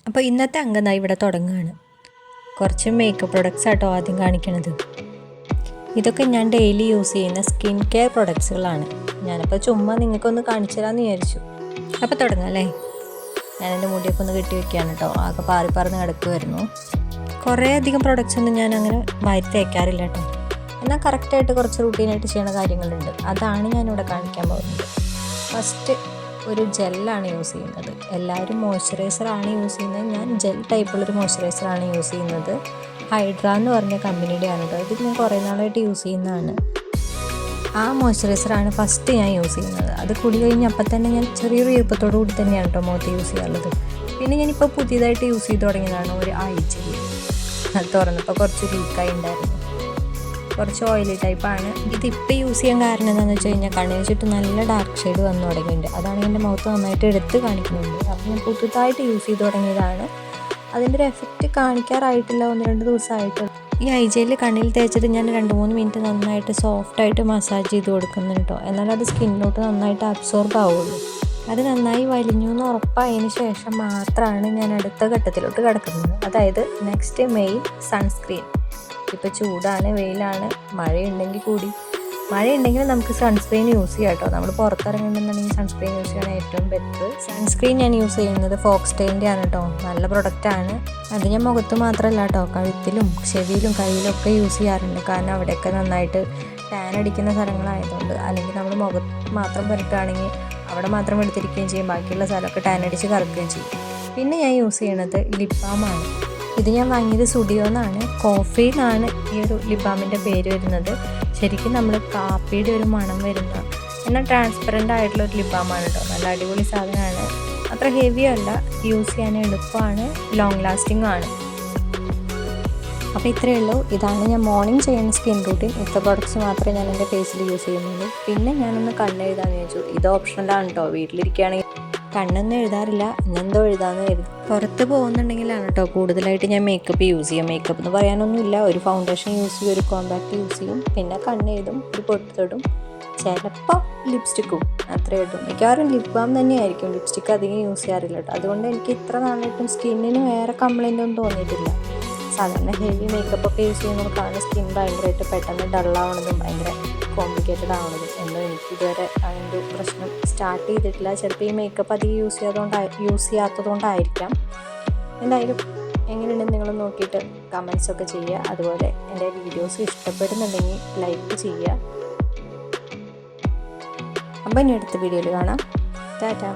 അപ്പോൾ ഇന്നത്തെ അംഗം ഇവിടെ തുടങ്ങുകയാണ്. കുറച്ച് മേക്കപ്പ് പ്രൊഡക്ട്സ് ആട്ടോ ആദ്യം കാണിക്കണത്. ഇതൊക്കെ ഞാൻ ഡെയിലി യൂസ് ചെയ്യുന്ന സ്കിൻ കെയർ പ്രൊഡക്ട്സുകളാണ്. ഞാനിപ്പോൾ ചുമ്മാ നിങ്ങൾക്കൊന്ന് കാണിച്ചു തരാമെന്ന് വിചാരിച്ചു. അപ്പോൾ തുടങ്ങാം അല്ലേ. ഞാനെൻ്റെ മുടിയൊക്കെ ഒന്ന് കെട്ടി വെക്കുകയാണ് കേട്ടോ. ആകെ പാറി പറന്ന് കിടക്കുമായിരുന്നു. കുറേ അധികം പ്രൊഡക്ട്സ് ഒന്നും ഞാൻ അങ്ങനെ വാരി തേക്കാറില്ല കേട്ടോ. എന്നാൽ കറക്റ്റായിട്ട് കുറച്ച് റൂട്ടീനായിട്ട് ചെയ്യുന്ന കാര്യങ്ങളുണ്ട്. അതാണ് ഞാനിവിടെ കാണിക്കാൻ പോകുന്നത്. ഫസ്റ്റ് ഒരു ജെല്ലാണ് യൂസ് ചെയ്യുന്നത്. എല്ലാവരും മോയ്സ്ചറൈസറാണ് യൂസ് ചെയ്യുന്നത്. ഞാൻ ജെൽ ടൈപ്പുള്ളൊരു മോയ്സ്ചറൈസറാണ് യൂസ് ചെയ്യുന്നത്. ഹൈഡ്ര എന്ന് പറഞ്ഞ കമ്പനിയുടെയാണ് കേട്ടോ. ഇത് ഞാൻ കുറേ നാളായിട്ട് യൂസ് ചെയ്യുന്നതാണ്. ആ മോയ്സ്ചറൈസറാണ് ഫസ്റ്റ് ഞാൻ യൂസ് ചെയ്യുന്നത്. അത് കുടി കഴിഞ്ഞപ്പോൾ തന്നെ ഞാൻ ചെറിയൊരു ഈർപ്പത്തോടു കൂടി തന്നെയാണ് കേട്ടോ മുഖത്ത് യൂസ് ചെയ്യാറുള്ളത്. പിന്നെ ഞാനിപ്പോൾ പുതിയതായിട്ട് യൂസ് ചെയ്ത് തുടങ്ങിയതാണ് ഒരു ആഴ്ചയിൽ. അത് തുറന്നപ്പോൾ കുറച്ച് ലീക്കായി ഉണ്ടായിരുന്നു. കുറച്ച് ഓയിലി ടൈപ്പാണ്. ഇതിപ്പോൾ യൂസ് ചെയ്യാൻ കാരണം എന്താണെന്ന് വെച്ച് കഴിഞ്ഞാൽ കണ്ണിന് ചുറ്റും നല്ല ഡാർക്ക് ഷെയ്ഡ് വന്നു തുടങ്ങിയിട്ടുണ്ട്. അതാണ് എൻ്റെ മുഖത്ത് നന്നായിട്ട് എടുത്ത് കാണിക്കുന്നുണ്ട്. അപ്പോൾ ഞാൻ പുതുതായിട്ട് യൂസ് ചെയ്ത് തുടങ്ങിയതാണ്. അതിൻ്റെ ഒരു എഫക്റ്റ് കാണിക്കാറായിട്ടില്ല, 1-2 ദിവസമായിട്ട്. ഈ ഐ ജെല്ല് കണ്ണിൽ തേച്ചിട്ട് ഞാൻ 2-3 മിനിറ്റ് നന്നായിട്ട് സോഫ്റ്റായിട്ട് മസാജ് ചെയ്ത് കൊടുക്കുന്നുണ്ട് കേട്ടോ. എന്നാലും അത് സ്കിന്നിലോട്ട് നന്നായിട്ട് അബ്സോർബ് ആവുള്ളൂ. അത് നന്നായി വലിഞ്ഞു എന്ന് ഉറപ്പായതിന് ശേഷം മാത്രമാണ് ഞാൻ അടുത്ത ഘട്ടത്തിലോട്ട് കിടക്കുന്നത്. അതായത് നെക്സ്റ്റ് മെയിൻ സൺസ്ക്രീൻ. ഇപ്പോൾ ചൂടാണ്, വെയിലാണ്, മഴയുണ്ടെങ്കിൽ കൂടി. മഴയുണ്ടെങ്കിൽ നമുക്ക് സൺസ്ക്രീൻ യൂസ് ചെയ്യാം കേട്ടോ. നമ്മൾ പുറത്തിറങ്ങുന്നുണ്ടെങ്കിൽ സൺസ്ക്രീൻ യൂസ് ചെയ്യണം ഏറ്റവും ബെറ്റർ. സൺസ്ക്രീൻ ഞാൻ യൂസ് ചെയ്യുന്നത് ഫോക്സ്ടെയിലിൻ്റെ ആണ് കേട്ടോ. നല്ല പ്രൊഡക്റ്റാണ്. അത് ഞാൻ മുഖത്ത് മാത്രമല്ല കേട്ടോ, കഴുത്തിലും ചെവിയിലും കയ്യിലും ഒക്കെ യൂസ് ചെയ്യാറുണ്ട്. കാരണം അവിടെയൊക്കെ നന്നായിട്ട് ടാൻ അടിക്കുന്ന സ്ഥലങ്ങളായതുകൊണ്ട്. അല്ലെങ്കിൽ നമ്മൾ മുഖത്ത് മാത്രം പുരട്ടുകയാണെങ്കിൽ അവിടെ മാത്രം എടുത്തിരിക്കുകയും ചെയ്യും, ബാക്കിയുള്ള സ്ഥലമൊക്കെ ടാൻ അടിച്ച് കറക്കുകയും ചെയ്യും. പിന്നെ ഞാൻ യൂസ് ചെയ്യണത് ലിപ് ബാമാണ്. ഇത് ഞാൻ വാങ്ങിയത് സ്റ്റുഡിയോ എന്നാണ്. കോഫി എന്നാണ് ഈ ഒരു ലിപ് ബാമിൻ്റെ പേര് വരുന്നത്. ശരിക്കും നമ്മൾ കാപ്പിയുടെ ഒരു മണം വരുന്ന എന്നാൽ ട്രാൻസ്പെറൻ്റ് ആയിട്ടുള്ള ഒരു ലിപ് ബാമാണ് കേട്ടോ. നല്ല അടിപൊളി സാധനമാണ്. അത്ര ഹെവിയും അല്ല, യൂസ് ചെയ്യാൻ എളുപ്പമാണ്, ലോങ് ലാസ്റ്റിംഗ് ആണ്. അപ്പോൾ ഇത്രയേ ഉള്ളൂ. ഇതാണ് ഞാൻ മോർണിംഗ് ചെയ്യുന്ന സ്കിൻ റൂട്ടീൻ. ഇത്ര പ്രോഡക്ട്സ് മാത്രമേ ഞാൻ എൻ്റെ ഫേസിൽ യൂസ് ചെയ്യുന്നുള്ളൂ. പിന്നെ ഞാനൊന്ന് കണ്ണെഴുതാമെന്ന് ചോദിച്ചു. ഇത് ഓപ്ഷണലാണ് കേട്ടോ. വീട്ടിലിരിക്കുകയാണെങ്കിൽ കണ്ണൊന്നും എഴുതാറില്ല, ഇന്നെന്തോ എഴുതാമെന്ന് കരുതി. പുറത്ത് പോകുന്നുണ്ടെങ്കിലാണ് കേട്ടോ കൂടുതലായിട്ട് ഞാൻ മേക്കപ്പ് യൂസ് ചെയ്യാം. മേക്കപ്പ് എന്ന് പറയാനൊന്നുമില്ല. ഒരു ഫൗണ്ടേഷൻ യൂസ് ചെയ്യും, ഒരു കോമ്പാക്റ്റ് യൂസ് ചെയ്യും, പിന്നെ കണ്ണെഴുതും, ഒരു പൊട്ടിടും, ചിലപ്പോൾ ലിപ്സ്റ്റിക്കും. അത്രയേ ഉള്ളൂ. മിക്കവാറും ലിപ് ബാം തന്നെയായിരിക്കും. ലിപ്സ്റ്റിക്ക് അധികം യൂസ് ചെയ്യാറില്ല കേട്ടോ. അതുകൊണ്ട് എനിക്ക് ഇത്ര നാളായിട്ടും സ്കിന്നിന് വേറെ കംപ്ലൈൻ്റ് ഒന്നും തോന്നിയിട്ടില്ല. സാധാരണ ഹെവി മേക്കപ്പൊക്കെ യൂസ് ചെയ്യുന്നവർക്കാണ് സ്കിൻ ഭയങ്കരമായിട്ട് പെട്ടെന്ന് ഡള്ളാവണതും ഭയങ്കര കോംപ്ലിക്കേറ്റഡ് ആവണതും. എന്തോ എനിക്ക് ഇതുവരെ അതിൻ്റെ പ്രശ്നം സ്റ്റാർട്ട് ചെയ്തിട്ടില്ല. ചിലപ്പോൾ ഈ മേക്കപ്പ് അധികം യൂസ് ചെയ്യാത്തതുകൊണ്ടായിരിക്കാം. എന്തായാലും എങ്ങനെയുണ്ടെന്ന് നിങ്ങൾ നോക്കിയിട്ട് കമൻസൊക്കെ ചെയ്യുക. അതുപോലെ എൻ്റെ വീഡിയോസ് ഇഷ്ടപ്പെടുന്നുണ്ടെങ്കിൽ ലൈക്ക് ചെയ്യുക. അപ്പോൾ ഇനി അടുത്ത വീഡിയോയിൽ കാണാം. ടാറ്റാ.